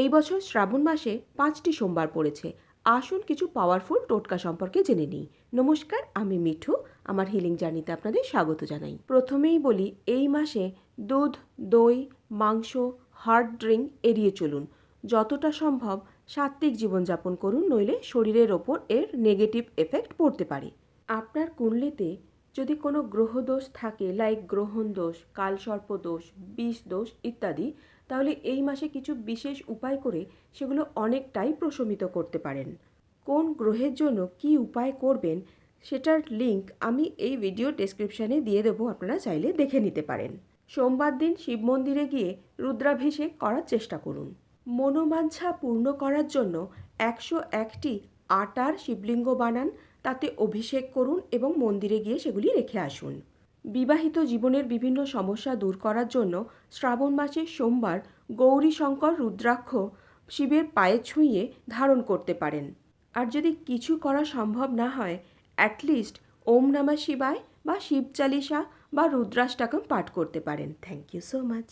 এই বছর শ্রাবণ মাসে 5টি সোমবার পড়েছে। আসুন কিছু পাওয়ারফুল টোটকা সম্পর্কে জেনে নিই। নমস্কার, আমি মিঠু। আমার হিলিং জার্নিতে আপনাদের স্বাগত জানাই। প্রথমেই বলি, এই মাসে দুধ, দই, মাংস, হার্ড ড্রিঙ্ক এড়িয়ে চলুন। যতটা সম্ভব সাত্ত্বিক জীবনযাপন করুন, নইলে শরীরের ওপর এর নেগেটিভ এফেক্ট পড়তে পারে। আপনার কুণ্ডলিতে যদি কোনো গ্রহদোষ থাকে, লাইক গ্রহণ দোষ, কালসর্প দোষ, বিষ দোষ ইত্যাদি, তাহলে এই মাসে কিছু বিশেষ উপায় করে সেগুলো অনেকটাই প্রশমিত করতে পারেন। কোন গ্রহের জন্য কি উপায় করবেন সেটার লিংক আমি এই ভিডিও ডেসক্রিপশানে দিয়ে দেবো, আপনারা চাইলে দেখে নিতে পারেন। সোমবার দিন শিব মন্দিরে গিয়ে রুদ্রাভিষেক করার চেষ্টা করুন। মনোবাঞ্ছা পূর্ণ করার জন্য 101টি আটার শিবলিঙ্গ বানান, তাতে অভিষেক করুন এবং মন্দিরে গিয়ে সেগুলি রেখে আসুন। বিবাহিত জীবনের বিভিন্ন সমস্যা দূর করার জন্য শ্রাবণ মাসের সোমবার গৌরীশঙ্কর রুদ্রাক্ষ শিবের পায়ে ছুঁয়ে ধারণ করতে পারেন। আর যদি কিছু করা সম্ভব না হয়, অ্যাটলিস্ট ওম নমঃ শিবায় বা শিব চালিসা বা রুদ্রাষ্টকম পাঠ করতে পারেন। Thank you so much.